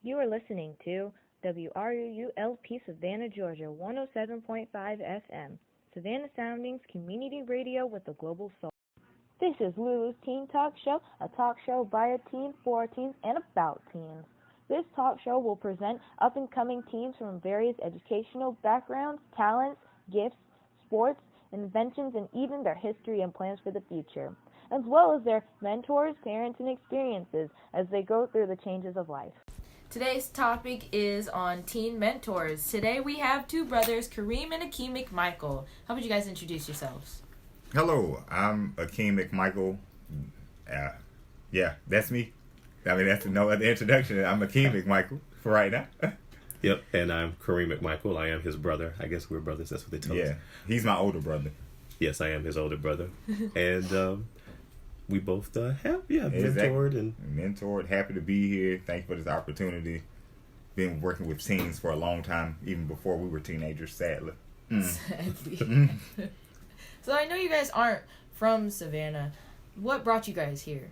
You are listening to WRUU LP Savannah, Georgia, 107.5 FM. Savannah Soundings Community Radio with a global soul. This is LuLu's Teen Talk Show, a talk show by a teen, for teens, and about teens. This talk show will present up-and-coming teens from various educational backgrounds, talents, gifts, sports, inventions, and even their history and plans for the future, as well as their mentors, parents, and experiences as they go through the changes of life. Today's topic is on teen mentors. Today we have two brothers, Kareem and Akeem McMichael. How would you guys introduce yourselves? Hello, I'm Akeem McMichael. Yeah, that's me. I mean, that's no other introduction. I'm Akeem McMichael for right now. Yep, and I'm Kareem McMichael. I am his brother. I guess we're brothers. That's what they tell us. Yeah, he's my older brother. Yes, I am his older brother. And we both have mentored. Happy to be here. Thank you for this opportunity. Been working with teens for a long time, even before we were teenagers, sadly. Sadly. So I know you guys aren't from Savannah. What brought you guys here?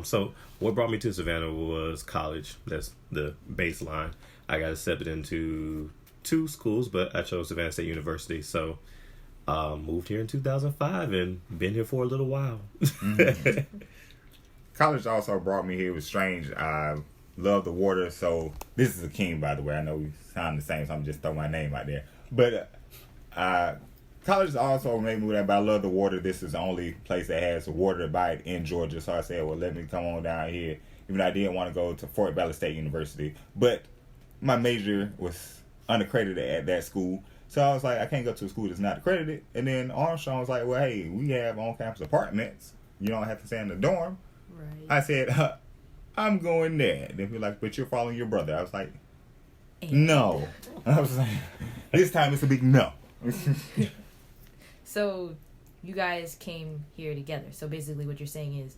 So what brought me to Savannah was college. That's the baseline. I got accepted into 2 schools, but I chose Savannah State University. So moved here in 2005 and been here for a little while. College also brought me here. It was strange. I love the water. So this is Akeem, by the way. I know we sound the same, so I'm just throwing my name out there. But college also made me that, but I love the water. This is the only place that has water by it in Georgia. So I said, well, let me come on down here. Even though I didn't want to go to Fort Valley State University. But my major was unaccredited at that school. So I was like, I can't go to a school that's not accredited. And then Armstrong was like, well, hey, we have on-campus apartments. You don't have to stay in the dorm. Right. I said, I'm going there. Then he was like, but you're following your brother. I was like, no. I was like, this time it's a big no. So you guys came here together. So basically what you're saying is,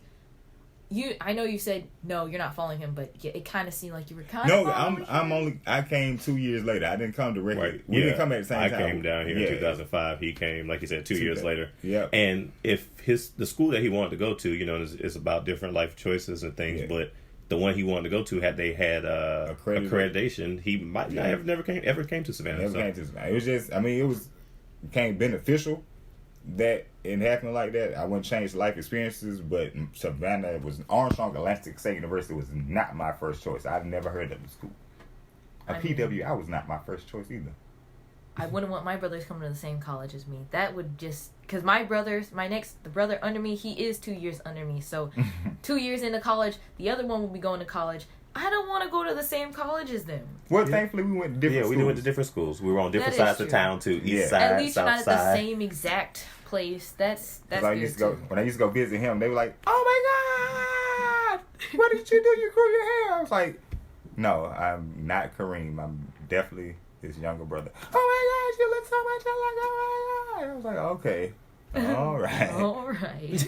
I know you said no, you're not following him, but it kind of seemed like you were kind of following him. I came 2 years later. I didn't come directly. Right. We didn't come at the same time. I came down here in 2005. He came, like you said, 2 years later. Yeah. And if the school that he wanted to go to, is about different life choices and things, but the one he wanted to go to had accreditation, he might not have ever came to Savannah. Never came to Savannah. It was just, it became beneficial that it happened like that. I wouldn't change life experiences, but Savannah Armstrong Atlantic State University was not my first choice. I've never heard of the school. PWI was not my first choice either. I wouldn't want my brothers coming to the same college as me. That would just, because the brother under me, he is 2 years under me. So 2 years into college, the other one will be going to college. I don't want to go to the same college as them. Well, thankfully we went to different schools. We went to different schools. We were on different sides of town too. East side, at least south you're not side. at the same exact place. That's when good I used to go visit him, they were like, "Oh my God, what did you do? You grew your hair." I was like, "No, I'm not Kareem. I'm definitely his younger brother." "Oh my gosh, you look so much like oh my God." I was like, "Okay, all right, all right."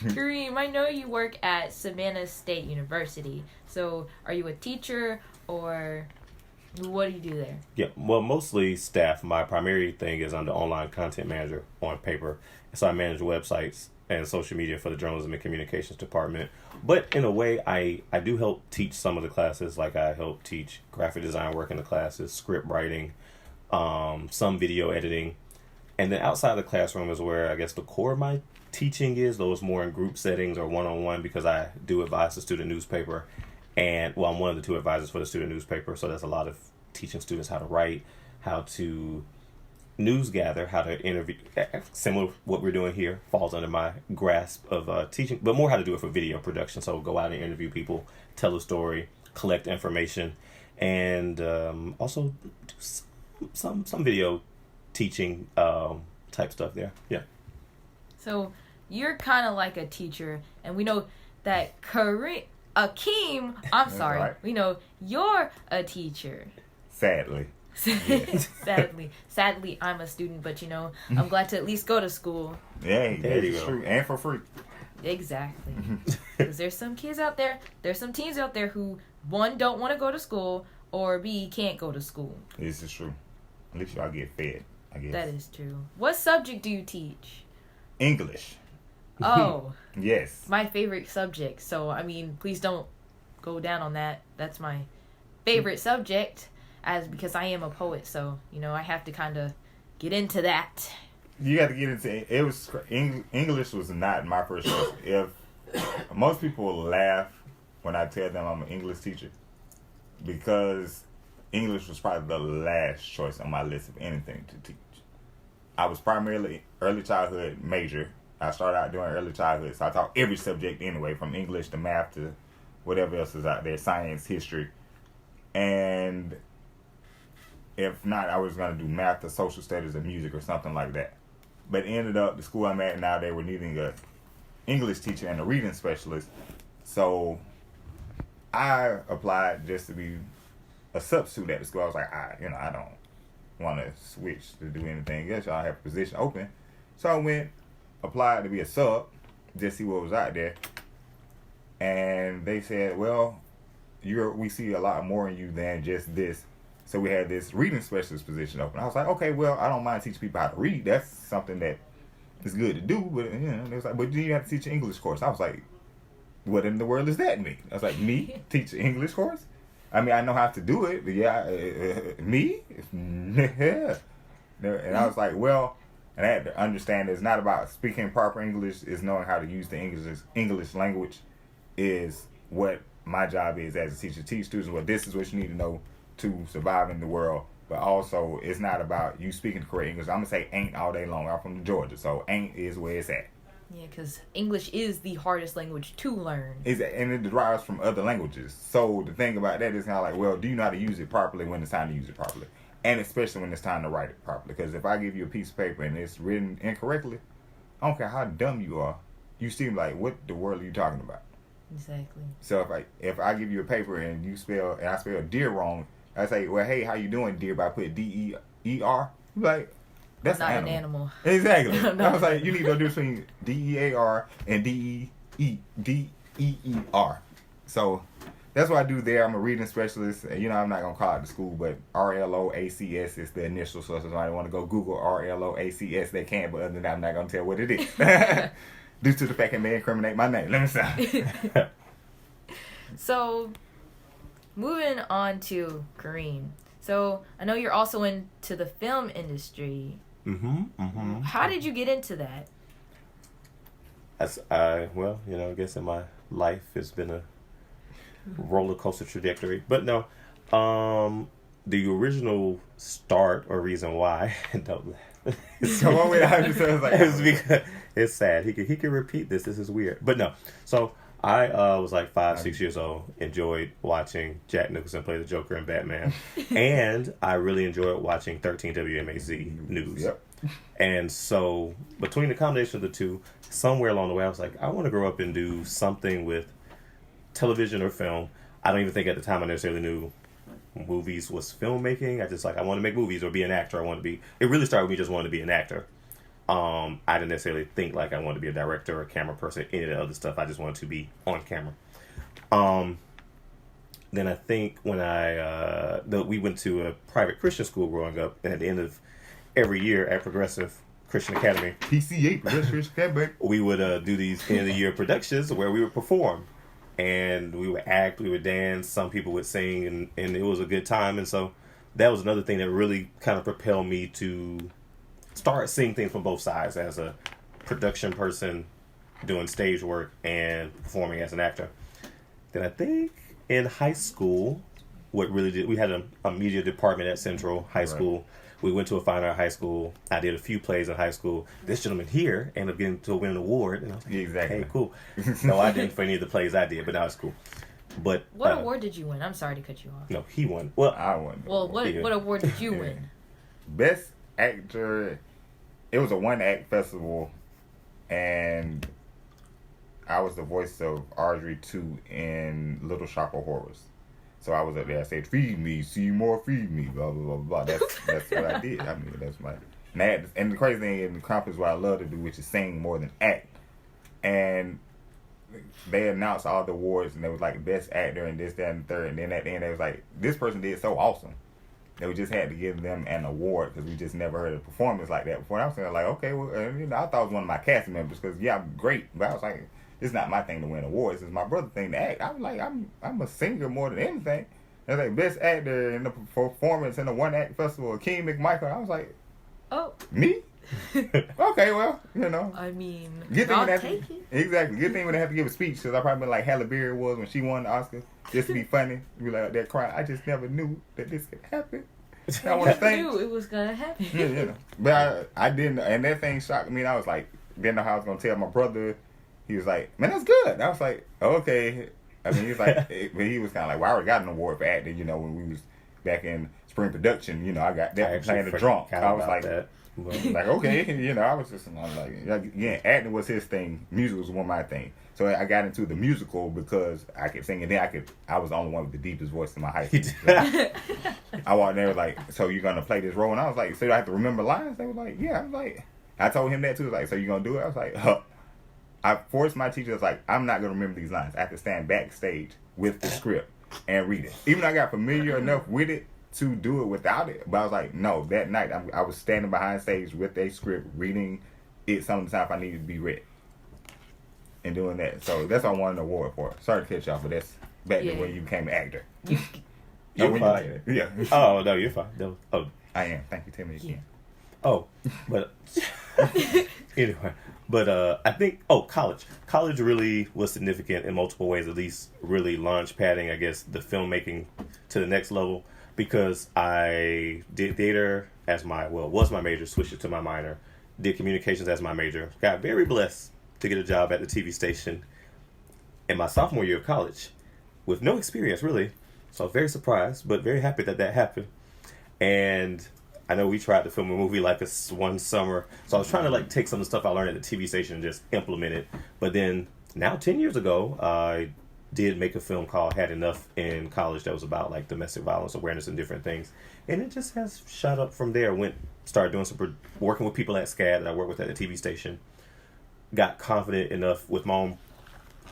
Kareem, I know you work at Savannah State University. So, are you a teacher or what do you do there? Yeah, well, mostly staff. My primary thing is I'm the online content manager on paper. So I manage websites and social media for the journalism and communications department. But in a way, I do help teach some of the classes. Like I help teach graphic design work in the classes, script writing, some video editing. And then outside the classroom is where I guess the core of my teaching is, those more in group settings or one-on-one, because I do advise the student newspaper. And I'm one of the 2 advisors for the student newspaper, so there's a lot of teaching students how to write, how to news gather, how to interview. Similar to what we're doing here falls under my grasp of teaching, but more how to do it for video production. So go out and interview people, tell a story, collect information, and also do some video teaching type stuff there. Yeah. So you're kind of like a teacher, and we know that Akeem, I'm sorry, right. We know you're a teacher. Sadly. Yes. Sadly, I'm a student, but I'm glad to at least go to school. Yeah, there you go. True. And for free. Exactly. Because there's some teens out there who, 1, don't want to go to school, or B, can't go to school. This is true. At least y'all get fed, I guess. That is true. What subject do you teach? English. Oh. Yes. My favorite subject. So, please don't go down on that. That's my favorite subject, because I am a poet. So I have to kind of get into that. You got to get into it. Was English was not my first choice. If most people laugh when I tell them I'm an English teacher, because English was probably the last choice on my list of anything to teach. I was primarily early childhood major. I started out doing early childhood, so I taught every subject anyway, from English to math to whatever else is out there, science, history. And if not, I was going to do math or social studies or music or something like that. But ended up, the school I'm at now, they were needing a English teacher and a reading specialist. So I applied just to be a substitute at the school. I was like, I don't want to switch to do anything else. Y'all have a position open. So I went, applied to be a sub, just see what was out there. And they said, well, we see a lot more in you than just this. So we had this reading specialist position open. I was like, okay, well, I don't mind teaching people how to read. That's something that is good to do. But they was like, but do you have to teach an English course? I was like, what in the world does that mean? I was like, me teach an English course? I mean, I know how to do it, but me? Yeah. And I was like, well, and I had to understand it's not about speaking proper English, it's knowing how to use the English language is what my job is as a teacher. Teach students, well, this is what you need to know to survive in the world. But also, it's not about you speaking the correct English. I'm going to say ain't all day long. I'm from Georgia, so ain't is where it's at. Yeah, because English is the hardest language to learn. And it derives from other languages. So the thing about that is kind of like, well, do you know how to use it properly when it's time to use it properly? And especially when it's time to write it properly. Because if I give you a piece of paper and it's written incorrectly, I don't care how dumb you are, you seem like, what the world are you talking about? Exactly. So if I give you a paper and I spell deer wrong, I say, well, hey, how you doing, deer? But I put DEER. You like, that's not an an animal. Exactly. No. I was like, you need to know the difference between DEAR and DEER. So that's what I do there. I'm a reading specialist. I'm not going to call it the school, but RLOACS is the initial. So if somebody want to go Google RLOACS, they can. But other than that, I'm not going to tell what it is. Due to the fact it may incriminate my name. Let me stop. So, moving on to Kareem. So, I know you're also into the film industry. How did you get into that? I guess in my life it's been a roller coaster trajectory. But no, the original start or reason why, don't Come on with it. It's because it's sad. He could repeat this. This is weird. But no. So I was like 5-6 years old. Enjoyed watching Jack Nicholson play the Joker in Batman, and I really enjoyed watching 13 WMAZ News. Yep. And so between the combination of the two, somewhere along the way, I was like, I want to grow up and do something with television or film. I don't even think at the time I necessarily knew movies was filmmaking. I want to make movies or be an actor. It really started with me just wanting to be an actor. I didn't necessarily think like I wanted to be a director or a camera person, any of the other stuff. I just wanted to be on camera. Then I think when we went to a private Christian school growing up, and at the end of every year at Progressive Christian Academy, PCA, Progressive Christian Academy, we would do these end of the year productions where we would perform. And we would act, we would dance, some people would sing, and it was a good time. And so that was another thing that really kind of propelled me to start seeing things from both sides as a production person doing stage work and performing as an actor. Then I think in high school, what really did, we had a media department at Central High School. We went to a fine art high school. I did a few plays in high school. This gentleman here ended up getting to win an award. And I was like, exactly. Hey, cool. No, I didn't for any of the plays I did, but that was cool. But what award did you win? I'm sorry to cut you off. No, he won. Well, I won. Well, what award did you win? Best actor. It was a one-act festival, and I was the voice of Audrey 2 in Little Shop of Horrors. So I was up there. I said, "Feed me, Seymour, feed me." Blah blah blah blah. That's what I did. I mean, that's my. And the crazy thing in the conference, what I love to do, which is sing more than act. And they announced all the awards, and they was like best actor and this, that, and the third. And then at the end, they was like, "This person did so awesome." They we just had to give them an award because we just never heard a performance like that before. And I was saying like, okay, well, I thought it was one of my cast members because I'm great, but I was like, it's not my thing to win awards. It's my brother's thing to act. I was like, I'm a singer more than anything. It's like best actor in the performance in the one act festival, Kareem McMichael. I was like, oh, me? Okay, well, you know. I mean, I'll take it. Exactly. Good thing when they have to give a speech, because I probably been like Halle Berry was when she won the Oscar, just to be funny. Be like that crying. I just never knew that this could happen. I want to think. Knew it was gonna happen. Yeah, you know. But I didn't, and that thing shocked me. And I was like, didn't know how I was gonna tell my brother. He was like, man, that's good. I was like, okay. I mean, he was like, but he was kind of like, well, I already got an award for acting. You know, when we was back in spring production, you know, I got that playing the drunk. I was like, that. Like, okay, you know, I was just like, yeah, acting was his thing. Music was one of my things. So I got into the musical because I kept singing. Then I was the only one with the deepest voice in my high school. I walked there like, so you're gonna play this role? And I was like, so do I have to remember lines? They were like, yeah. I was like, I told him that too. Like, so you gonna do it? I was like, huh. I forced my teachers like, I'm not gonna remember these lines. I have to stand backstage with the script and read it. Even though I got familiar enough with it to do it without it, but I was like, no. That night I was standing behind stage with a script, reading it some of the time I needed to be read, and doing that. So that's what I wanted an award for. Sorry to catch y'all, but that's back then when you became an actor. You're fine. Yeah. Oh no, you're fine. Oh, I am. Thank you. Tell me again. Oh, but anyway, but I think college really was significant in multiple ways. At least really launch padding, I guess, the filmmaking to the next level, because I did theater as was my major, switched it to my minor, did communications as my major, got very blessed to get a job at the TV station in my sophomore year of college with no experience really. So I was very surprised, but very happy that happened. And I know we tried to film a movie like one summer. So I was trying to like take some of the stuff I learned at the TV station and just implement it. But then now 10 years ago, I did make a film called Had Enough in college that was about like domestic violence awareness and different things. And it just has shot up from there. Started doing working with people at SCAD that I work with at the TV station. Got confident enough with my own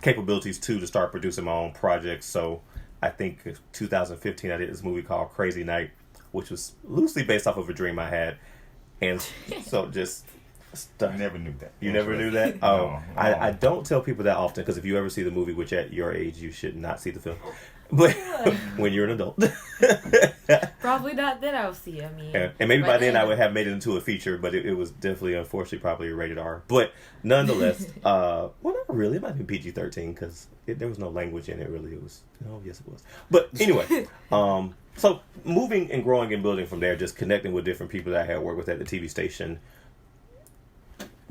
capabilities too to start producing my own projects. So I think 2015 I did this movie called Crazy Night, which was loosely based off of a dream I had. And so just I never knew that. You never knew that? Oh, no. I don't tell people that often, because if you ever see the movie, which at your age you should not see the film, but when you're an adult. Probably not then I'll see. I mean, and maybe by then I would have made it into a feature, but it was definitely, unfortunately, probably a rated R. But nonetheless, well, not really. It might be PG-13 because there was no language in it. Really, it was. Oh, yes, it was. But anyway, so moving and growing and building from there, just connecting with different people that I had worked with at the TV station,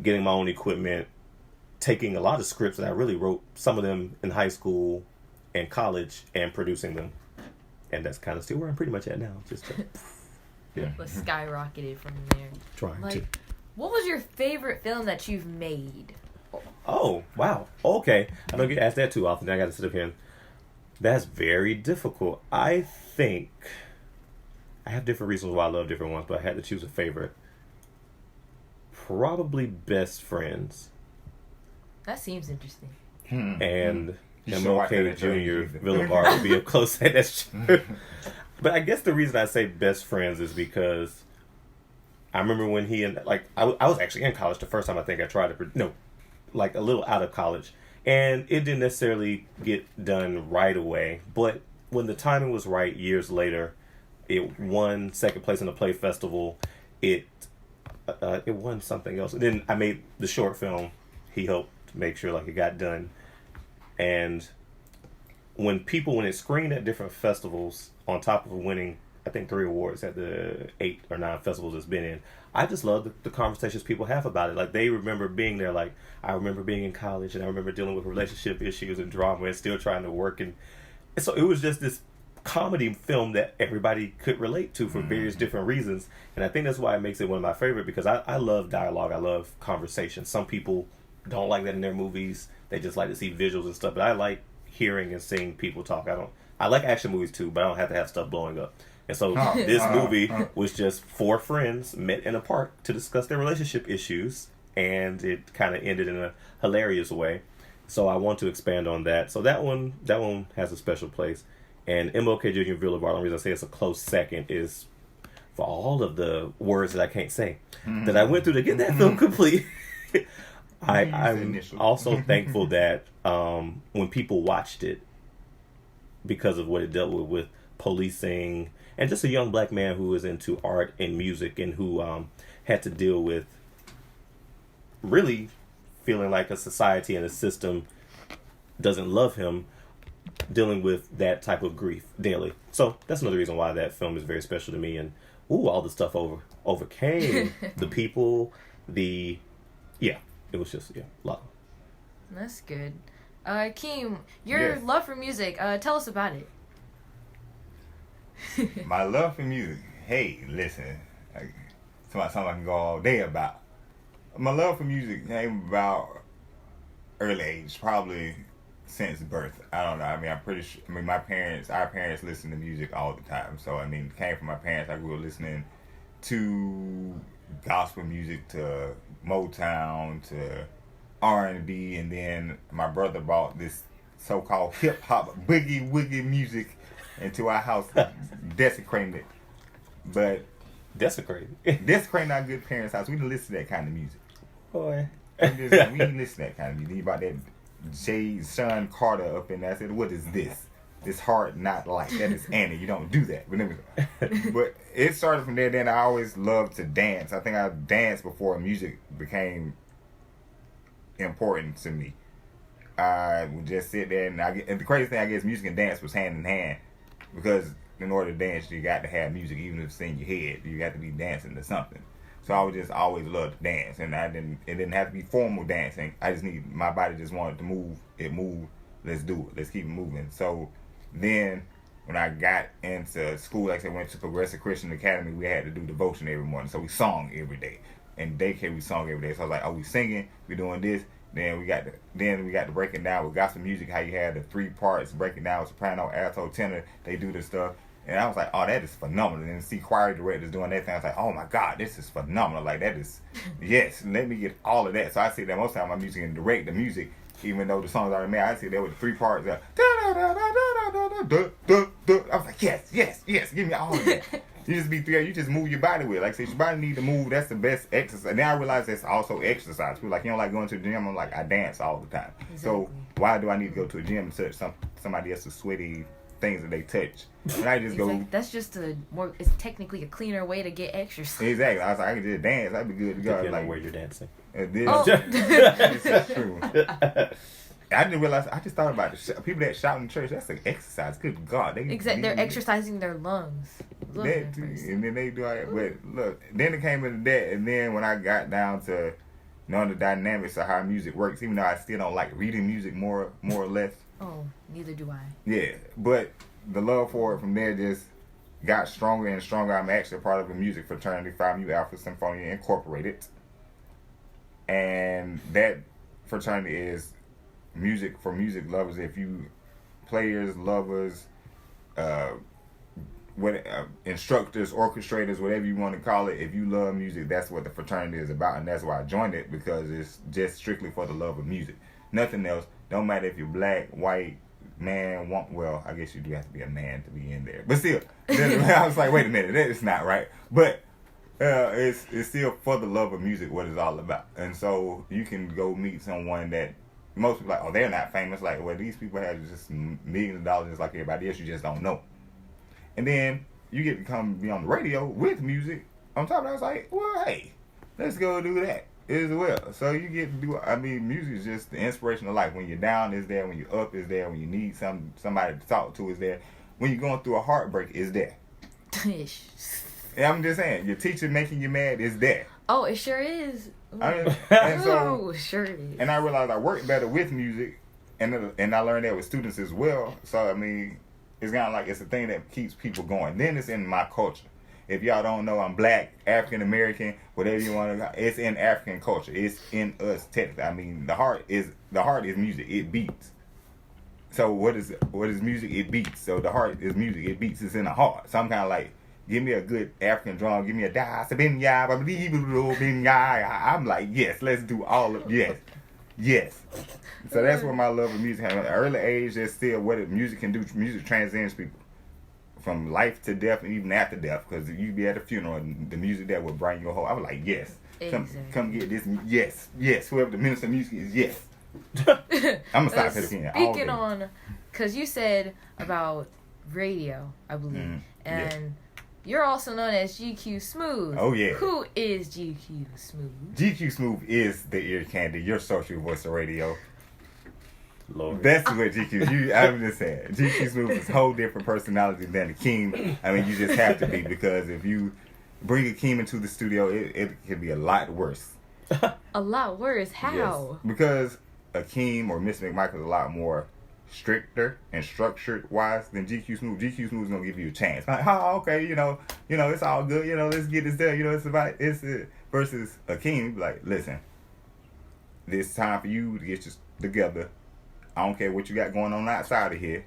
getting my own equipment, taking a lot of scripts that I really wrote, some of them in high school and college, and producing them. And that's kind of still where I'm pretty much at now. Just yeah. Was skyrocketed from there. Trying to. What was your favorite film that you've made? Oh, wow. Okay. I don't get asked that too often. I got to sit up here. That's very difficult. I think I have different reasons why I love different ones, but I had to choose a favorite. Probably Best Friends. That seems interesting. And MLK Jr. Boulevard would be a close second. That's true. But I guess the reason I say Best Friends is because I remember when he and I was actually in college the first time I think I tried to a little out of college, and it didn't necessarily get done right away. But when the timing was right, years later, it won second place in the Play Festival. It won something else. And then I made the short film. He helped make sure it got done. And when it screened at different festivals, on top of winning, I think 3 awards at the 8 or 9 festivals it's been in, I just love the conversations people have about it. They remember being there. I remember being in college, and I remember dealing with relationship issues and drama and still trying to work. And so it was just this comedy film that everybody could relate to for various different reasons. And I think that's why it makes it one of my favorite, because I love dialogue. I love conversation. Some people don't like that in their movies. They just like to see visuals and stuff. But I like hearing and seeing people talk. I like action movies too, but I don't have to have stuff blowing up. And so this movie was just 4 friends met in a park to discuss their relationship issues, and it kind of ended in a hilarious way. So I want to expand on that. So that one has a special place. And MLK Jr. Boulevard, the only reason I say it's a close second is for all of the words that I can't say that I went through to get that film complete. I'm initial. also thankful that when people watched it, because of what it dealt with policing, and just a young black man who was into art and music, and who had to deal with really feeling like a society and a system doesn't love him, dealing with that type of grief daily. So that's another reason why that film is very special to me. And all the stuff overcame the people, it was just a lot. That's good. Akeem, your Yes. love for music, tell us about it. My love for music. Hey, listen. Something I can go all day about. My love for music came about early age, probably since birth. I don't know. I mean, I'm pretty sure. I mean, our parents listen to music all the time. So, I mean, it came from my parents. I grew up listening to gospel music, to Motown, to R&B, and then my brother brought this so-called hip-hop boogie-woogie music into our house, desecrating it. But Desecrated. desecrating our good parents' house. We didn't listen to that kind of music. Boy. We didn't listen to that kind of music. He brought that Sean Carter up in there. I said, what is this? This hard not like. That is Annie. You don't do that. But it started from there. Then I always loved to dance. I think I danced before music became important to me. I would just sit there and the crazy thing, I guess, music and dance was hand in hand, because in order to dance, you got to have music, even if it's in your head. You got to be dancing to something. So I would just always love to dance, and it didn't have to be formal dancing. I just my body just wanted to move. It moved. Let's do it. Let's keep it moving. So then when I got into school, like I said, went to Progressive Christian Academy, we had to do devotion every morning. So we sung every day. In daycare, we sung every day. So I was like, we singing, we doing this. Then we got to break it down with gospel music, how you had the 3 parts, break it down with soprano, alto, tenor. They do this stuff. And I was like, that is phenomenal. And see choir directors doing that thing. I was like, oh my God, this is phenomenal. Like, that is, yes, let me get all of that. So I sit there most of the time, my music and direct the music, even though the songs already made. I sit there with the 3 parts. I was like, yes, give me all of that. You just you just move your body with it. Like I said, your body need to move. That's the best exercise. Now I realize that's also exercise. People like, you don't like going to the gym. I'm like, I dance all the time. Exactly. So why do I need to go to a gym and touch somebody else's sweaty things that they touch? And I just go. That's just it's technically a cleaner way to get exercise. Exactly. I was like, I can just dance. I'd be good to go. Depending Like on where you're dancing. This is true. I didn't realize. I just thought about people that shout in church. That's an exercise. Good God, They're exercising their lungs. That too, and then they do all that. But look, then it came into that, and then when I got down to knowing the dynamics of how music works, even though I still don't like reading music more or less. Oh, neither do I. Yeah, but the love for it from there just got stronger and stronger. I'm actually a part of a music fraternity, Phi Mu Alpha Sinfonia Incorporated, and that fraternity is music for music lovers. If you players, lovers, instructors, orchestrators, whatever you want to call it, if you love music, that's what the fraternity is about, and that's why I joined it, because it's just strictly for the love of music. Nothing else. Don't matter if you're black, white, man, well, I guess you do have to be a man to be in there. But still, I was like, wait a minute, that's not right. But it's still for the love of music what it's all about. And so you can go meet someone that most people are like, they're not famous. Like, well, these people have just millions of dollars just like everybody else. You just don't know. And then you get to be on the radio with music. On top of that, I was like, well, hey, let's go do that as well. So you get to do, music is just the inspiration of life. When you're down, it's there. When you're up, it's there. When you need somebody to talk to, it's there. When you're going through a heartbreak, it's there. And I'm just saying, your teacher making you mad is there. Oh, it sure is. Sure is. And I realized I work better with music, and I learned that with students as well. So, it's kind of like it's a thing that keeps people going. Then it's in my culture. If y'all don't know, I'm black, African American, whatever you want to. It's in African culture. It's in us technically. The heart is music. It beats. So what is music? It beats. So the heart is music. It beats. It's in the heart. So I'm kind of like, give me a good African drum. Give me a da sabin-ya, I'm like, yes, let's do all of yes. So that's where my love of music happened. At an early age, there's still what music can do. Music transcends people. from life to death and even after death, because you be at a funeral and the music that would bring your whole. I was like, yes, come get this. Yes. Whoever the minister of music is, yes. I'm gonna stop it again. Speaking on, because you said about radio, I believe, and you're also known as GQ Smooth. Oh yeah. Who is GQ Smooth? GQ Smooth is the ear candy, your social voice of radio. Lord. That's what GQ. I'm just saying, GQ Smooth is a whole different personality than Akeem. I mean, you just have to be, because if you bring Akeem into the studio, it could be a lot worse. A lot worse? How? Yes. Because Akeem or Miss McMichael is a lot more stricter and structured wise than GQ Smooth. GQ Smooth is gonna give you a chance. Like, oh, okay, you know, it's all good. Let's get this done. Versus Akeem, like, listen, it's time for you to get your together. I don't care what you got going on outside of here.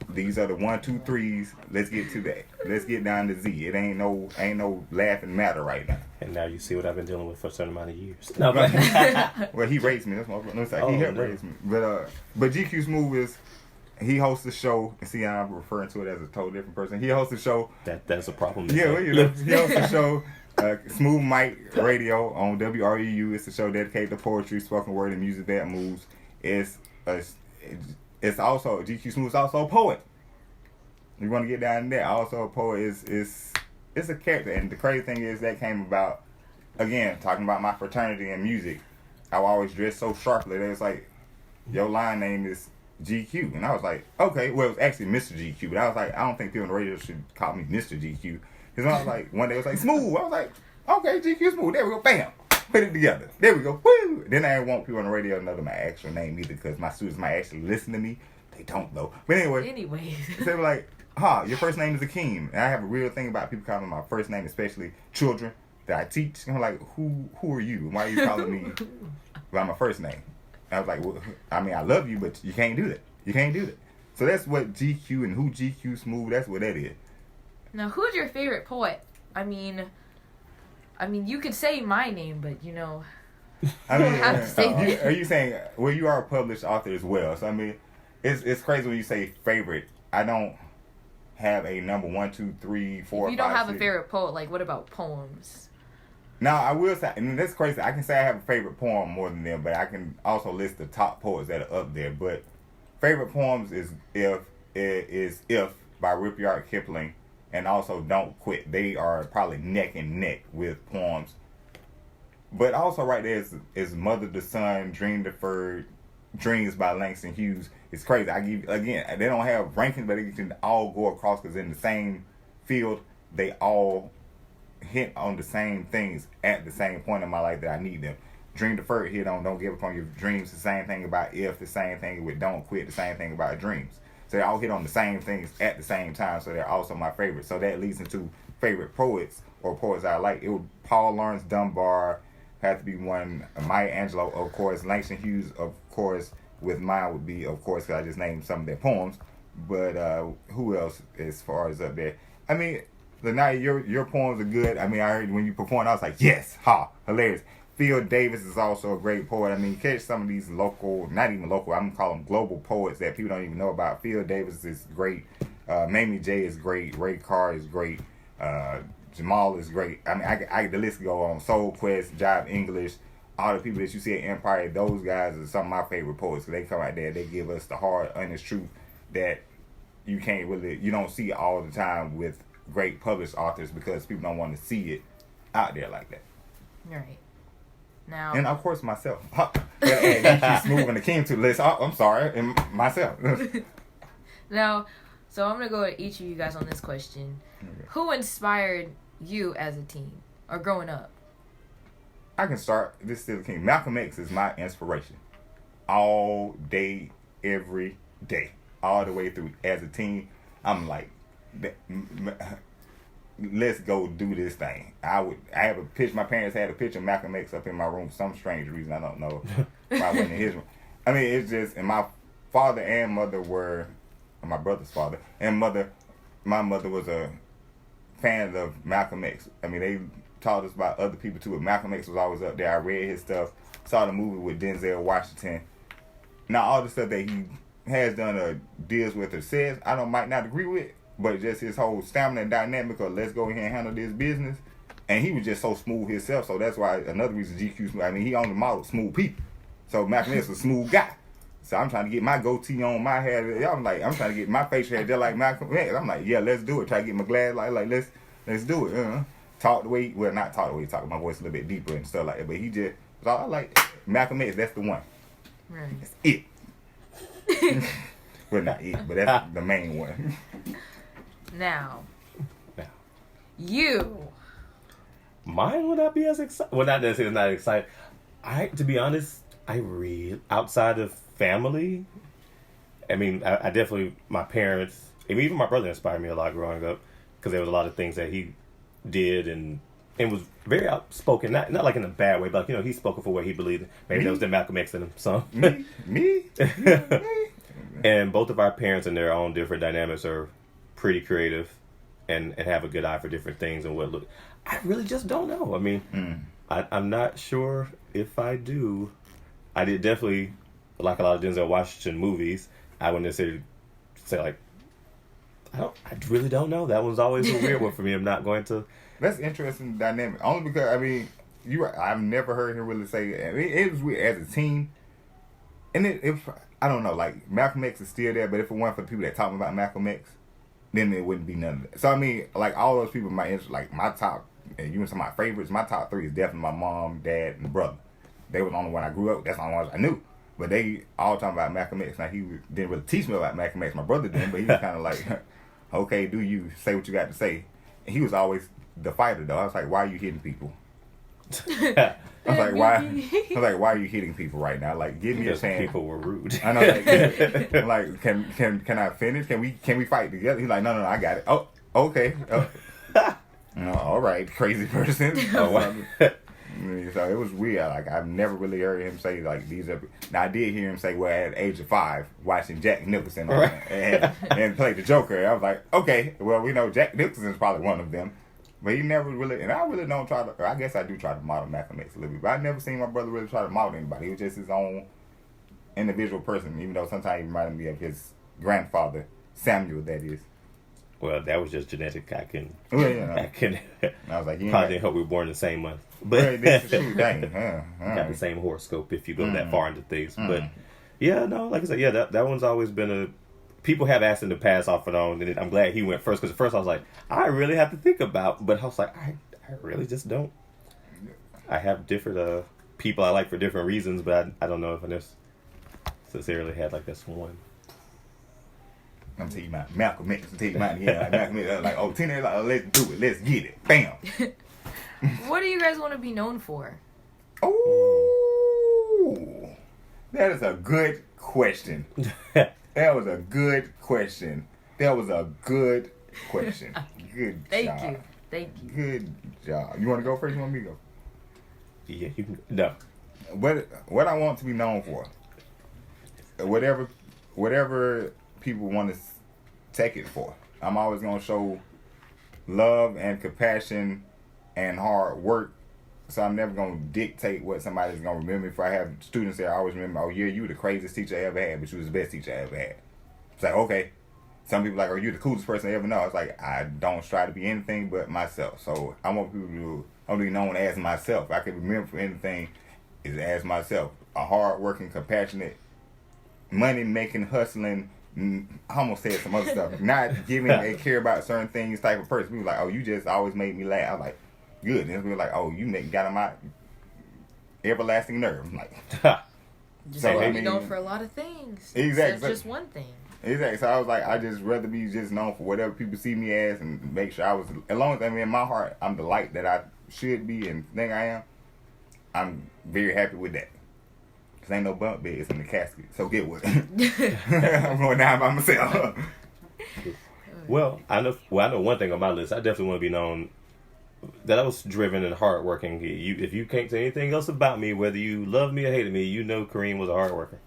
These are the 1, 2, 3s. Let's get to that. Let's get down to Z. It ain't no laughing matter right now. And now you see what I've been dealing with for a certain amount of years. No, well, he raised me. That's my he helped raise me. But GQ Smooth he hosts a show. See, I'm referring to it as a totally different person. He hosts a show. That's a problem. Yeah, well, he hosts a show. Smooth Mic Radio on WRUU. It's a show dedicated to poetry, spoken word, and music that moves. It's also GQ Smooth is also a poet. You want to get down there. Also a poet is a character, and the crazy thing is that came about, again, talking about my fraternity and music. I always dress so sharply. They was like, your line name is GQ, and I was like, okay, well, it was actually Mr. GQ, but I was like, I don't think people on the radio should call me Mr. GQ, because I was like, one day it was like Smooth. I was like, okay, GQ Smooth. There we go, bam. Put it together. There we go. Woo! Then I didn't want people on the radio to know my actual name either, because my students might actually listen to me. They don't though. But anyway. They were like, your first name is Akeem. And I have a real thing about people calling me my first name, especially children that I teach. And I'm like, who are you? Why are you calling me by my first name? And I was like, well, I mean, I love you, but you can't do that. You can't do that. So that's what GQ and who GQ Smooth, that's what that is. Now, who's your favorite poet? I mean, you could say my name, but I mean, have to say that. Are you saying? Well, you are a published author as well. So I mean, it's crazy when you say favorite. I don't have a number 1, 2, 3, 4. If you don't 5, have 6. a favorite poet, like what about poems? Now I will say, and that's crazy. I can say I have a favorite poem more than them, but I can also list the top poets that are up there. But favorite poems is If by Rudyard Kipling. And also Don't Quit. They are probably neck and neck with poems. But also right there is Mother to Son, Dream Deferred, Dreams by Langston Hughes. It's crazy. They don't have rankings, but they can all go across, because in the same field, they all hit on the same things at the same point in my life that I need them. Dream Deferred hit on Don't Give Up on Your Dreams. The same thing about If. The same thing with Don't Quit. The same thing about Dreams. So they all hit on the same things at the same time, so they're also my favorites. So that leads into favorite poets or poets I like. It would Paul Laurence Dunbar have to be one. Maya Angelou, of course. Langston Hughes, of course. With mine would be, of course, because I just named some of their poems. But who else as far as up there? I mean, Lanaya, your poems are good. I mean, I heard when you performed, I was like, yes, hilarious. Phil Davis is also a great poet. I mean, catch some of these local, not even local, I'm going to call them global poets that people don't even know about. Phil Davis is great. Mamie J is great. Ray Carr is great. Jamal is great. I mean, the list can go on. Soul Quest, Jive English, all the people that you see at Empire, those guys are some of my favorite poets, because they come out there, they give us the hard, honest truth that you don't see all the time with great published authors, because people don't want to see it out there like that. Right. Now, and of course myself. And Smooth and Akeem to the list. I'm sorry, and myself. Now, so I'm gonna go to each of you guys on this question. Okay. Who inspired you as a teen or growing up? I can start. This is still Akeem. Malcolm X is my inspiration, all day, every day, all the way through. As a teen, I'm like, let's go do this thing. I have a picture. My parents had a picture of Malcolm X up in my room for some strange reason. I don't know. Probably wasn't in his room. I mean, it's just, and my father and mother were, my brother's father and mother, my mother was a fan of Malcolm X. I mean, they taught us about other people too, but Malcolm X was always up there. I read his stuff, saw the movie with Denzel Washington. Now, all the stuff that he has done or deals with or says, might not agree with, but just his whole stamina and dynamic of let's go ahead and handle this business. And he was just so smooth himself, so that's why another reason GQ smooth. I mean, he only modeled smooth people. So Malcolm X was a smooth guy. So I'm trying to get my goatee on, my hair. I'm trying to get my facial hair just like Malcolm X. I'm like, yeah, let's do it. Try to get my glass like let's do it. Talk the way, well, not talk the way he talk. My voice a little bit deeper and stuff like that. But he just, so I like Malcolm X. That's the one. Right. That's it. Well, not it, but that's the main one. Now, you. Mine would not be as excited. Well, not necessarily not excited. To be honest, I read outside of family. I mean, I definitely, my parents, and even my brother inspired me a lot growing up because there was a lot of things that he did and was very outspoken. Not like in a bad way, but he spoke up for what he believed in. Maybe that was the Malcolm X in him. So Me. And both of our parents in their own different dynamics are pretty creative and have a good eye for different things and what look. I really just don't know. I mean, I'm not sure if I do. I did definitely like a lot of Denzel Washington movies. I wouldn't necessarily say like, I really don't know. That one's always a weird one for me. I'm not going to. That's interesting dynamic. Only because I mean, I've never heard him really say it. I mean, it was weird as a team, and if I don't know, like Malcolm X is still there, but if it weren't for the people that talk about Malcolm X, then it wouldn't be none of that. So I mean, like all those people, like my top, and you and some of my favorites. My top three is definitely my mom, dad, and brother. They were the only one I grew up. That's the only ones I knew. But they all talking about Malcolm X. Now he didn't really teach me about Malcolm X. My brother didn't, but he was kind of like, okay, do you say what you got to say? And he was always the fighter though. I was like, why are you hitting people? I was like, why are you hitting people right now? Like, give me a chance. People were rude. I know. Like, can I finish? Can we fight together? He's like, no, I got it. Oh, okay. All right, crazy person. So it was weird. Like I've never really heard him say like these are. Now I did hear him say, well, at the age of 5, watching Jack Nicholson and play the Joker. I was like, okay, well we know Jack Nicholson's probably one of them, but he never really. And I really don't try to. Or I guess I do try to model Malcolm X a little bit, but I never seen my brother really try to model anybody. He was just his own individual person. Even though sometimes he reminded me of his grandfather, Samuel. That is. Well, that was just genetic. I can. I was like, probably didn't hope we were born the same month, but this is true. Dang, got the same horoscope if you go that far into things. But yeah, no, like I said, yeah, that one's always been a. People have asked him to pass off and on, and I'm glad he went first because at first I was like, I really have to think about, but I was like, I really just don't. I have different people I like for different reasons, but I don't know if I necessarily had like this one. I'm telling you about Malcolm X. I'm telling you about like Malcolm X. Like, oh, teenagers, like, let's do it. Let's get it. Bam. What do you guys want to be known for? Oh, that is a good question. That was a good question. Good job. Thank you. Good job. You want to go first? You want me to go? Yeah, you can. No. What I want to be known for. Whatever people want to take it for. I'm always going to show love and compassion and hard work. So I'm never going to dictate what somebody's going to remember. If I have students that I always remember, oh yeah, you were the craziest teacher I ever had, but you was the best teacher I ever had. It's like, okay. Some people are like, oh, you're the coolest person I ever know. It's like, I don't try to be anything but myself. So I want people to only be known as myself. I can remember for anything is as myself. A hard-working, compassionate, money-making, hustling, I almost said some other stuff. Not giving a care about certain things type of person. People like, oh, you just always made me laugh. I was like, good. And people like, oh, you got on my everlasting nerve. I'm like, just be known for a lot of things. Exactly. That's just one thing. Exactly. So I was like, I just rather be just known for whatever people see me as and make sure as long as I'm in my heart, I'm the light that I should be and think I am. I'm very happy with that. Cause ain't no bunk beds in the casket, so get what? I'm going down by myself. Well, I know one thing on my list. I definitely want to be known that I was driven and hardworking. If you can't say anything else about me, whether you love me or hated me, you know Kareem was a hard worker.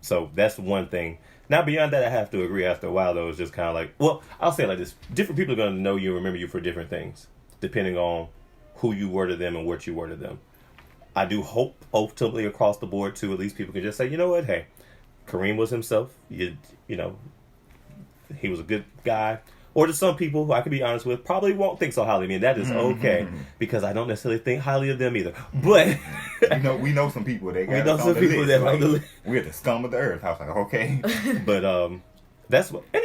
So that's one thing. Now beyond that, I have to agree. After a while, though, it's just kind of like, well, I'll say it like this: different people are going to know you and remember you for different things, depending on who you were to them and what you were to them. I do hope ultimately across the board too, at least people can just say, you know what, hey, Kareem was himself. You know, he was a good guy. Or to some people who I could be honest with probably won't think so highly of me, and that is okay because I don't necessarily think highly of them either. But we know some people that got we know us some on the people list. that Like, on the list. we're at the scum of the earth. I was like, okay. But that's what, and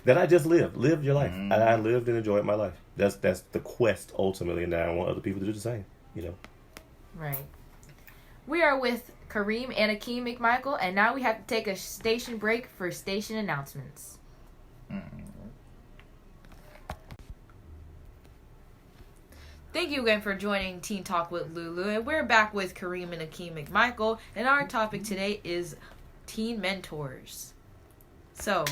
that I just lived your life. I lived and enjoyed my life. That's the quest ultimately, and now I want other people to do the same. Right. We are with Kareem and Akeem McMichael, and now we have to take a station break for station announcements. Thank you again for joining Teen Talk with LuLu, and we're back with Kareem and Akeem McMichael, and our topic today is teen mentors. So,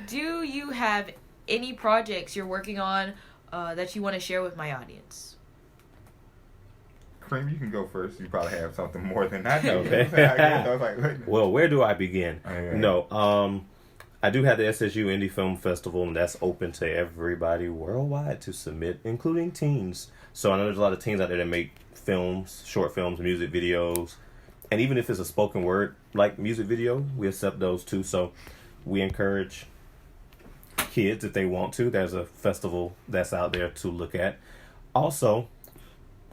do you have any projects you're working on that you want to share with my audience? Kareem, you can go first. You probably have something more than I do. Okay. I was like, wait. Well, where do I begin? Okay. No, I do have the SSU Indie Film Festival, and that's open to everybody worldwide to submit, including teens. So I know there's a lot of teens out there that make films, short films, music videos, and even if it's a spoken word like music video, we accept those too. So we encourage kids if they want to. There's a festival that's out there to look at. Also,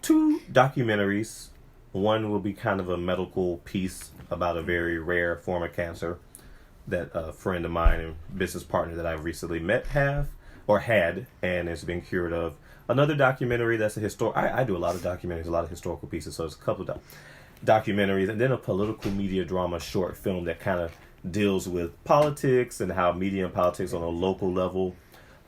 2 documentaries. One will be kind of a medical piece about a very rare form of cancer that a friend of mine and business partner that I've recently met had, and has been cured of. Another documentary that's a I do a lot of documentaries, a lot of historical pieces, so it's a couple of documentaries, and then a political media drama short film that kind of deals with politics and how media and politics on a local level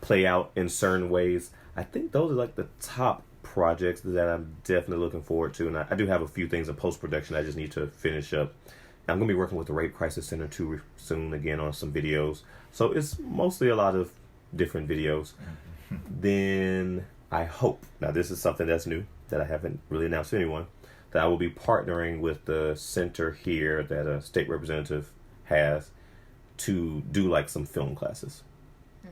play out in certain ways. I think those are like the top projects that I'm definitely looking forward to, and I do have a few things in post-production I just need to finish up. I'm going to be working with the Rape Crisis Center too soon again on some videos. So it's mostly a lot of different videos. Then I hope, now this is something that's new that I haven't really announced to anyone, that I will be partnering with the center here that a state representative has to do like some film classes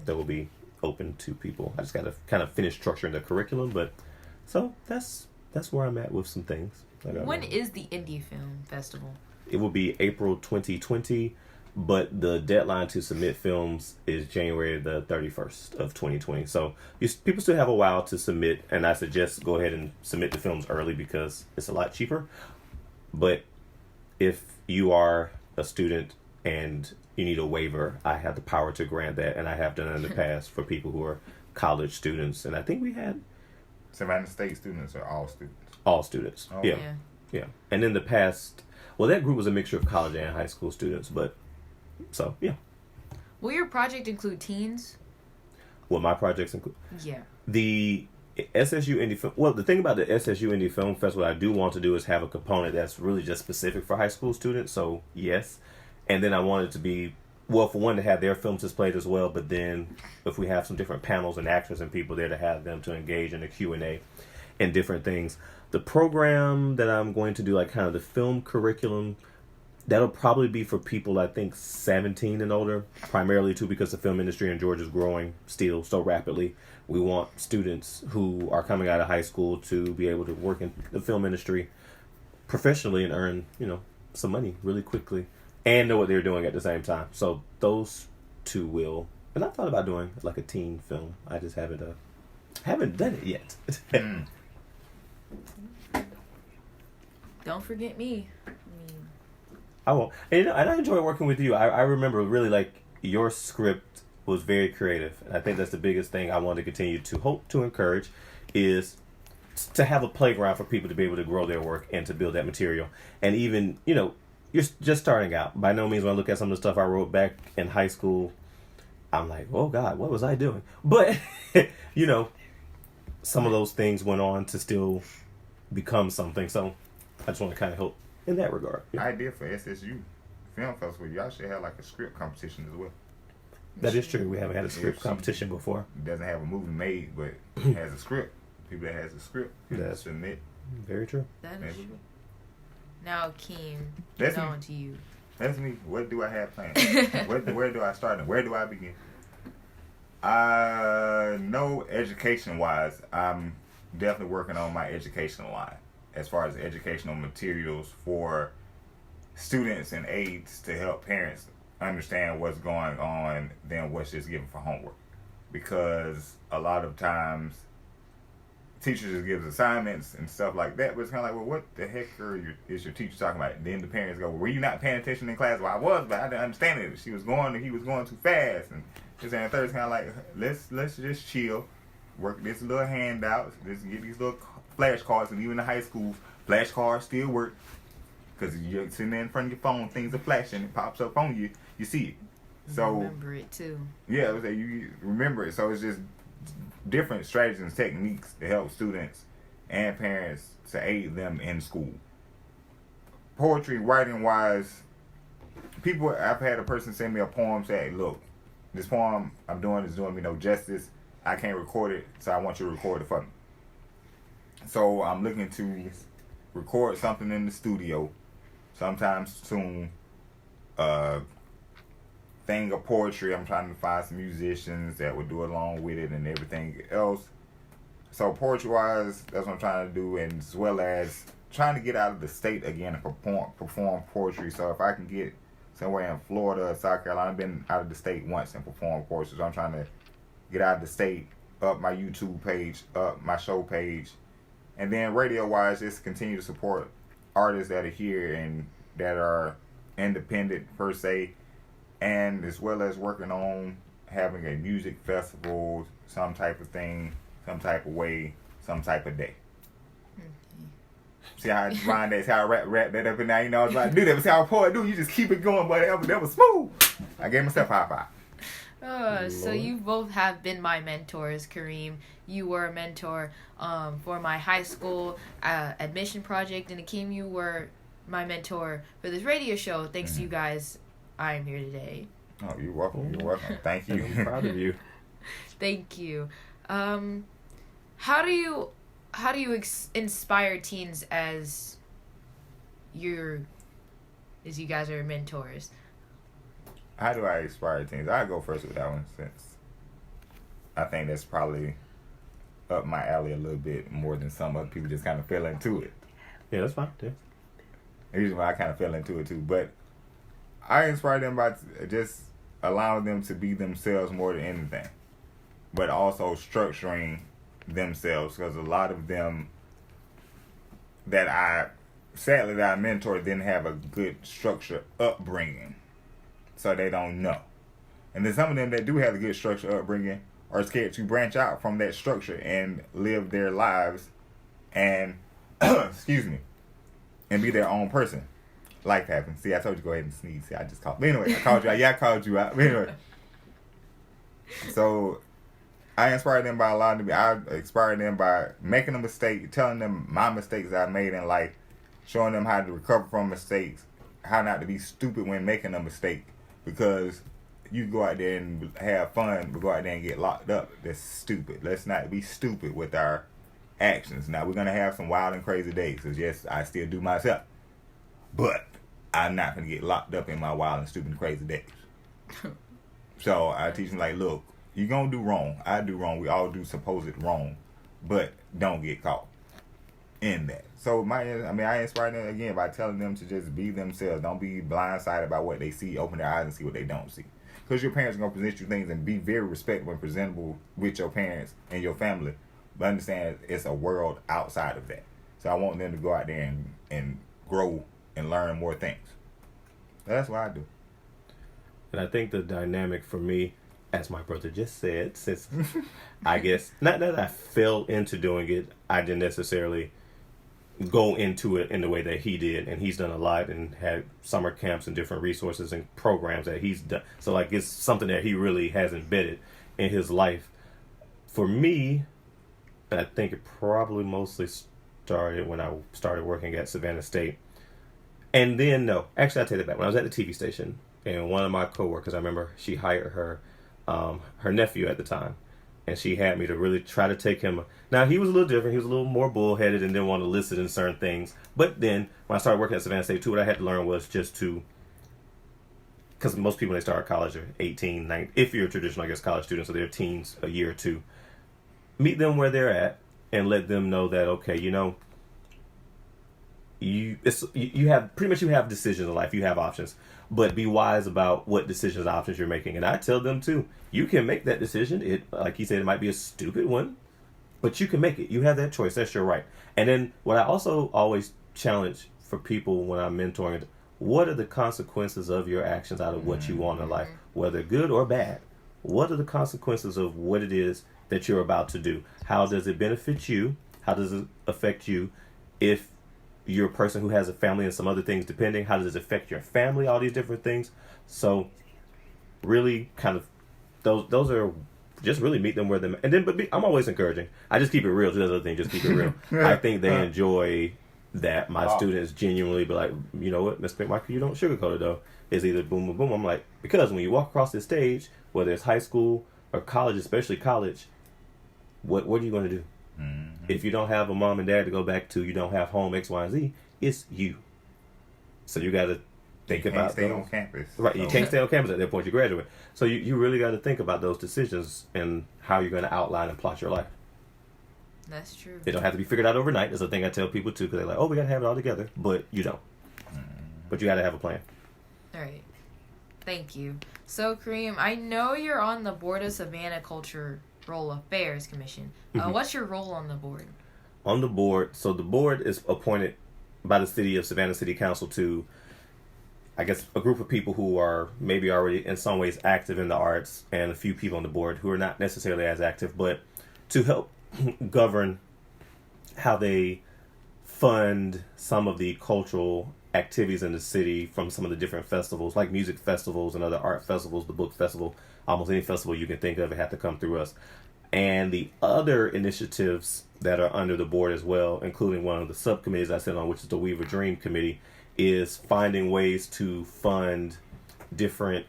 that will be open to people. I just got to kind of finish structuring the curriculum, but so that's where I'm at with some things. When is the Indie Film Festival? It will be April 2020, but the deadline to submit films is January the 31st of 2020. So people still have a while to submit, and I suggest go ahead and submit the films early because it's a lot cheaper. But if you are a student and you need a waiver, I have the power to grant that, and I have done it in the past for people who are college students. And I think we had Savannah State students or all students? all students. Oh. Yeah. And in the past, well, that group was a mixture of college and high school students, but so, yeah. Will your project include teens? Will my projects include? Yeah. The SSU Indie Film, well, the thing about the SSU Indie Film Festival I do want to do is have a component that's really just specific for high school students, so yes. And then I want it to be, well, for one, to have their films displayed as well, but then if we have some different panels and actors and people there to have them to engage in the Q&A and different things. The program that I'm going to do, like kind of the film curriculum, that'll probably be for people, I think, 17 and older, primarily too because the film industry in Georgia is growing still so rapidly. We want students who are coming out of high school to be able to work in the film industry professionally and earn, some money really quickly and know what they're doing at the same time. So those 2 will, and I thought about doing like a teen film. I just haven't done it yet. Don't forget me. I won't. And I enjoy working with you. I remember really like your script was very creative. And I think that's the biggest thing I want to continue to hope to encourage is to have a playground for people to be able to grow their work and to build that material. And even, you're just starting out. By no means when I look at some of the stuff I wrote back in high school, I'm like, oh God, what was I doing? But, some of those things went on to still become something. So I just want to kind of help in that regard. Yeah. Idea for SSU Film Festival. Y'all should have like a script competition as well. That is true. We haven't had a script competition before. It doesn't have a movie made, but it has a script. People that has a script That's submit. Very true. That is true. Now, Akeem, That's on me. to you. That's me. What do I have planned? where do I start and where do I begin? No, education-wise, I'm definitely working on my educational line as far as educational materials for students and aides to help parents understand what's going on than what's just given for homework. Because a lot of times teachers just give assignments and stuff like that, but it's kind of like, well, what the heck is your teacher talking about? And then the parents go, were you not paying attention in class? Well, I was, but I didn't understand it. He was going too fast. And this and the third is kind of like, let's just chill, work this little handout, just get these little flashcards. And even in high school, flashcards still work. Because you're sitting there in front of your phone, things are flashing, it pops up on you, you see it. So remember it too. Yeah, you remember it. So it's just different strategies and techniques to help students and parents to aid them in school. Poetry, writing wise, I've had a person send me a poem saying, look, this poem I'm doing is doing me no justice. I can't record it, so I want you to record it for me. So I'm looking to record something in the studio sometime soon. Thing of poetry. I'm trying to find some musicians that would do along with it and everything else. So poetry wise, that's what I'm trying to do, and as well as trying to get out of the state again and perform poetry. So if I can get somewhere in Florida or South Carolina, I've been out of the state once and performed poetry. So I'm trying to get out of the state, up my YouTube page, up my show page, and then radio wise, just continue to support artists that are here and that are independent per se. And as well as working on having a music festival, some type of thing, some type of way, some type of day. See how I rhyme that, see how I rap that up, and now you know I was about to do that. But see how a poet do, you just keep it going, but that was smooth. I gave myself a high five. So you both have been my mentors, Kareem. You were a mentor for my high school admission project, and Akeem, you were my mentor for this radio show. Thanks to you guys, I am here today. Oh, you're welcome. You're welcome. Thank you. I'm proud of you. Thank you. How do you inspire teens as you guys are mentors? How do I inspire teens? I'll go first with that one since I think that's probably up my alley a little bit more than some other people just kind of fell into it. Yeah, that's fine. Yeah. Usually I kind of fell into it too, but I inspire them by just allowing them to be themselves more than anything, but also structuring themselves, because a lot of them that I mentored didn't have a good structure upbringing, so they don't know. And then some of them that do have a good structure upbringing are scared to branch out from that structure and live their lives and excuse me, and be their own person. Life happens. See, I told you to go ahead and sneeze. See, I just called. But anyway, I called you out. Yeah, I called you out. But anyway. So, I inspire them by allowing them. I inspire them by making a mistake, telling them my mistakes I made in life, showing them how to recover from mistakes, how not to be stupid when making a mistake. Because you go out there and have fun, but go out there and get locked up. That's stupid. Let's not be stupid with our actions. Now, we're going to have some wild and crazy days. Because, yes, I still do myself. But I'm not going to get locked up in my wild and stupid and crazy days. So I teach them, like, look, you're going to do wrong. I do wrong. We all do supposed wrong. But don't get caught in that. So I inspire them again by telling them to just be themselves. Don't be blindsided by what they see. Open their eyes and see what they don't see. Because your parents are going to present you things, and be very respectful and presentable with your parents and your family. But understand it's a world outside of that. So I want them to go out there and grow and learn more things. That's what I do. And I think the dynamic for me, as my brother just said, since I guess, not that I fell into doing it, I didn't necessarily go into it in the way that he did. And he's done a lot and had summer camps and different resources and programs that he's done. So like it's something that he really has embedded in his life. For me, I think it probably mostly started when I started working at Savannah State. And then, no, actually I take that back. When I was at the TV station, and one of my coworkers, I remember she hired her nephew at the time, and she had me to really try to take him. Now, he was a little different. He was a little more bullheaded and didn't want to listen in certain things. But then, when I started working at Savannah State, too, what I had to learn was just to, because most people, when they start college, are 18, 19, if you're a traditional, I guess, college student, so they're teens a year or two. Meet them where they're at, and let them know that, okay, you know, you have pretty much, you have decisions in life. You have options, but be wise about what decisions and options you're making. And I tell them too, you can make that decision. It, like you said, it might be a stupid one, but you can make it. You have that choice. That's your right. And then what I also always challenge for people when I'm mentoring, what are the consequences of your actions out of what you want in life, whether good or bad? What are the consequences of what it is that you're about to do? How does it benefit you? How does it affect you? If you're a person who has a family and some other things depending, how does it affect your family? All these different things. So really kind of those are just really meet them where they're, and then I'm always encouraging. I just keep it real. That's the other thing, just keep it real. I think they enjoy that my students genuinely be like, you know what, Mr. McMichael, you don't sugarcoat it though. It's either boom or boom. I'm like, because when you walk across this stage, whether it's high school or college, especially college, what are you going to do? Mm-hmm. If you don't have a mom and dad to go back to, you don't have home X, Y, and Z, it's you. So you got to think about can't stay on campus. Right, you can't stay on campus at that point you graduate. So you really got to think about those decisions and how you're going to outline and plot your life. That's true. They don't have to be figured out overnight. That's the thing I tell people too, because they're like, oh, we got to have it all together. But you don't. But you got to have a plan. All right. Thank you. So, Kareem, I know you're on the board of Savannah Cultural Affairs Commission. What's your role on the board? On the board, so the board is appointed by the city of Savannah City Council to, I guess, a group of people who are maybe already in some ways active in the arts, and a few people on the board who are not necessarily as active, but to help govern how they fund some of the cultural activities in the city from some of the different festivals, like music festivals and other art festivals, the book festival, almost any festival you can think of, it had to come through us. And the other initiatives that are under the board as well, including one of the subcommittees I sit on, which is the Weave a Dream Committee, is finding ways to fund different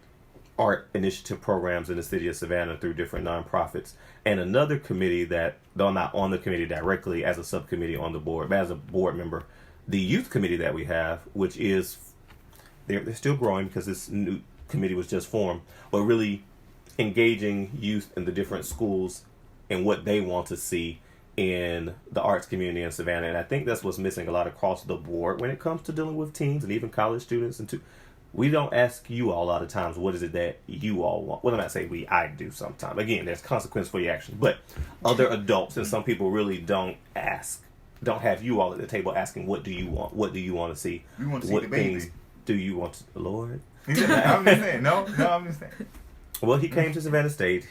art initiative programs in the city of Savannah through different nonprofits. And another committee that, though I'm not on the committee directly as a subcommittee on the board, but as a board member, the youth committee that we have, which is, they're still growing because this new committee was just formed, but really engaging youth in the different schools and what they want to see in the arts community in Savannah. And I think that's what's missing a lot across the board when it comes to dealing with teens and even college students. And we don't ask you all a lot of times, what is it that you all want? Well, I'm not saying I do sometimes. Again, there's consequence for your actions. But other adults and some people really don't have you all at the table asking, what do you want? What do you want to see? We want to see what the baby. Things do you want to, Lord? I'm just saying. No, I'm just saying. Well, he came to Savannah State.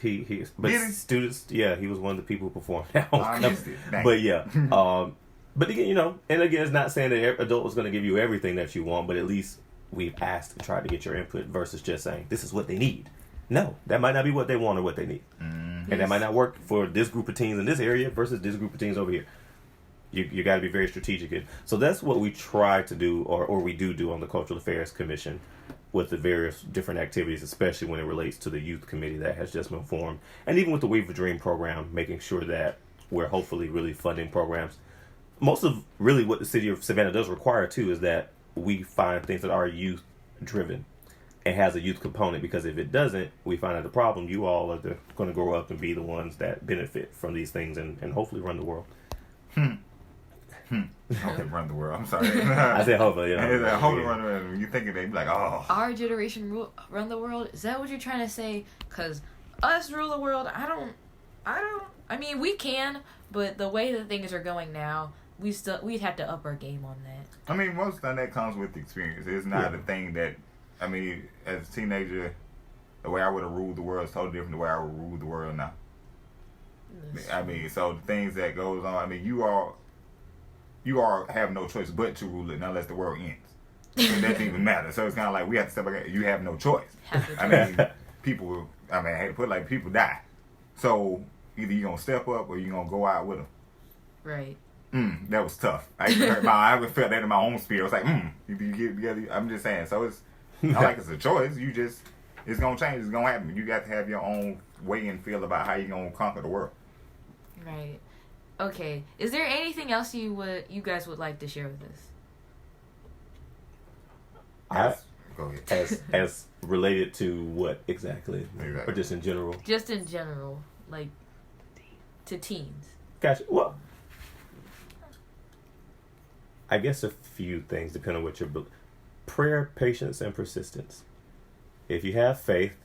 But Did he? Students, yeah, he was one of the people who performed. I missed it. But yeah, but again, and again, it's not saying that every adult is going to give you everything that you want, but at least we've asked and tried to get your input versus just saying this is what they need. No, that might not be what they want or what they need, and that might not work for this group of teens in this area versus this group of teens over here. You got to be very strategic. And so that's what we try to do, or we do on the Cultural Affairs Commission with the various different activities, especially when it relates to the youth committee that has just been formed. And even with the Weave a Dream program, making sure that we're hopefully really funding programs. Most of really what the city of Savannah does require too is that we find things that are youth driven and has a youth component, because if it doesn't, we find out the problem. You all are going to grow up and be the ones that benefit from these things and hopefully run the world. Okay, run the world. I'm sorry. I said hopefully. Hopefully run the world. You think they be like, oh. Our generation run the world? Is that what you're trying to say? Because us rule the world, I mean, we can, but the way that things are going now, we'd have to up our game on that. I mean, most of that comes with experience. It's not a thing that, I mean, as a teenager, the way I would have ruled the world is totally different than the way I would rule the world now. I mean, so the things that goes on, I mean, you all have no choice but to rule it unless the world ends. It doesn't even matter. So it's kind of like we have to step back. You have no choice. I mean, people die. So either you're going to step up or you're going to go out with them. Right. That was tough. I felt that in my own spirit. I was like, if you get together, I'm just saying. So it's not like it's a choice. It's going to change. It's going to happen. You got to have your own way and feel about how you're going to conquer the world. Right. Okay. Is there anything else you guys would like to share with us? Go ahead. As related to what exactly? Or just in general? Just in general, like to teens. Gotcha. Well, I guess a few things depending on what prayer, patience, and persistence. If you have faith,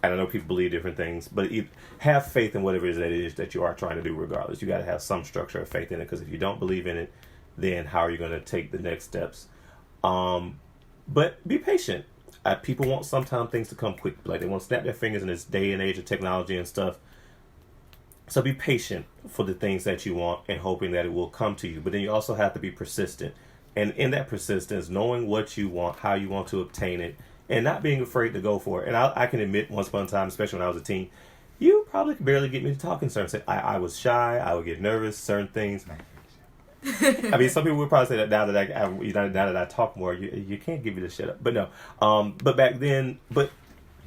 and I know people believe different things, but have faith in whatever it is that you are trying to do regardless. You got to have some structure of faith in it, because if you don't believe in it, then how are you going to take the next steps? But be patient. People want sometimes things to come quick. Like they want to snap their fingers in this day and age of technology and stuff. So be patient for the things that you want and hoping that it will come to you. But then you also have to be persistent. And in that persistence, knowing what you want, how you want to obtain it, and not being afraid to go for it. And I can admit, once upon a time, especially when I was a teen, you probably could barely get me to talking certain things. I was shy. I would get nervous, certain things. I mean, some people would probably say that now that I talk more, you can't give me the shit up. But no. But back then,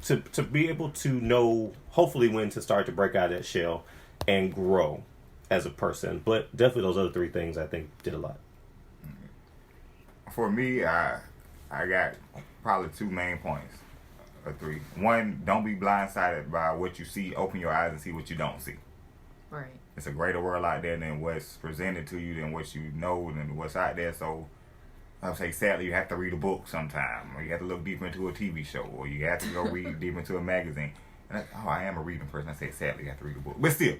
to be able to know, hopefully, when to start to break out of that shell and grow as a person. But definitely those other three things I think did a lot. For me, I got probably two main points, or three. One, don't be blindsided by what you see. Open your eyes and see what you don't see. Right. It's a greater world out there than what's presented to you, than what you know, than what's out there. So I would say, sadly, you have to read a book sometime, or you have to look deeper into a TV show, or you have to go read deep into a magazine. And I am a reading person. I say, sadly, you have to read a book. But still,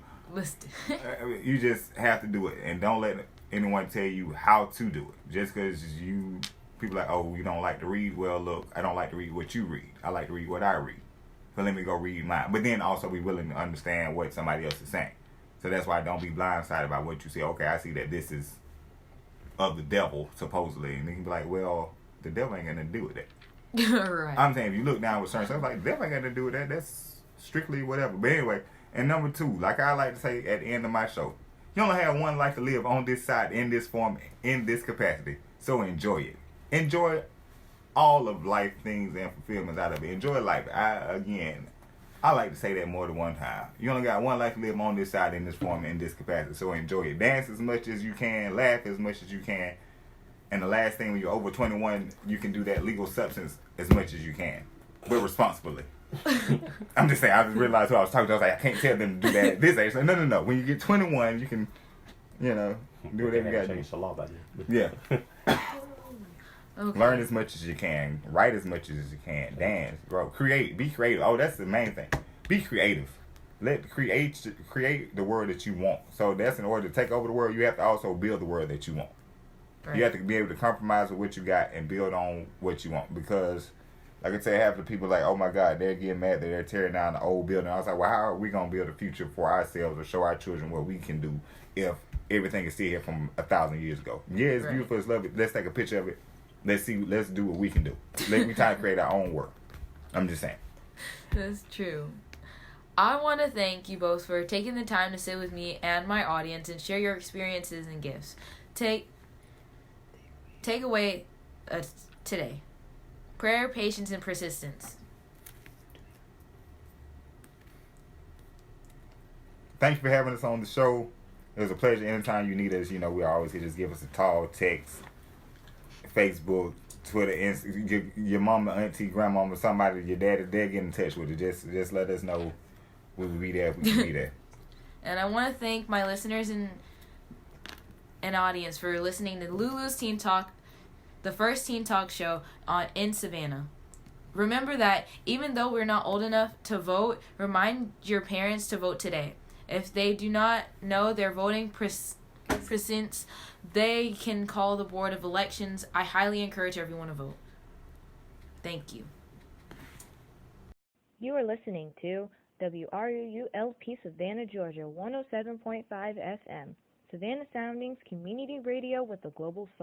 you just have to do it. And don't let anyone tell you how to do it. Just because people are like, oh, you don't like to read? Well, look, I don't like to read what you read. I like to read what I read. So let me go read mine. But then also be willing to understand what somebody else is saying. So that's why don't be blindsided by what you see. Okay, I see that this is of the devil, supposedly. And you can be like, well, the devil ain't got nothing to do with that. Right. I'm saying, if you look down with certain stuff, like, the devil ain't got nothing to do with that. That's strictly whatever. But anyway, and number two, like I like to say at the end of my show, you only have one life to live on this side, in this form, in this capacity. So enjoy it. Enjoy all of life things and fulfillments out of it. Enjoy life. I like to say that more than one time. You only got one life to live on this side, in this form, in this capacity. So enjoy it. Dance as much as you can. Laugh as much as you can. And the last thing, when you're over 21, you can do that legal substance as much as you can. But responsibly. I'm just saying, I just realized who I was talking to. I was like, I can't tell them to do that at this age. So, no. When you get 21, you can, do whatever you got to do. Change the law by then. Yeah. Okay. Learn as much as you can. Write as much as you can. Dance, grow, create. Be creative. Oh, that's the main thing. Be creative. Create the world that you want. So that's in order to take over the world. You have to also build the world that you want. Right. You have to be able to compromise with what you got and build on what you want. Because, like I said, half the people like, oh my God, they're getting mad that they're tearing down the old building. I was like, well, how are we gonna build a future for ourselves or show our children what we can do if everything is still here from 1,000 years ago? Yeah, it's beautiful, it's lovely. Let's take a picture of it. Let's do what we can do. We try to create our own work. I'm just saying. That's true. I want to thank you both for taking the time to sit with me and my audience and share your experiences and gifts. Take away today. Prayer, patience, and persistence. Thank you for having us on the show. It was a pleasure. Anytime you need us, we're always here. Just give us a call, text, Facebook, Twitter, Instagram, your mama, auntie, grandmama, somebody, your daddy, they'll get in touch with you. Just let us know. We'll be there if we can be there. And I want to thank my listeners and audience for listening to LuLu's Teen Talk, the first teen talk show in Savannah. Remember that even though we're not old enough to vote, remind your parents to vote today. If they do not know their voting presents, they can call the Board of Elections. I highly encourage everyone to vote. Thank you. You are listening to WRUU LP Savannah, Georgia, 107.5 FM. Savannah Soundings Community Radio with a global soul.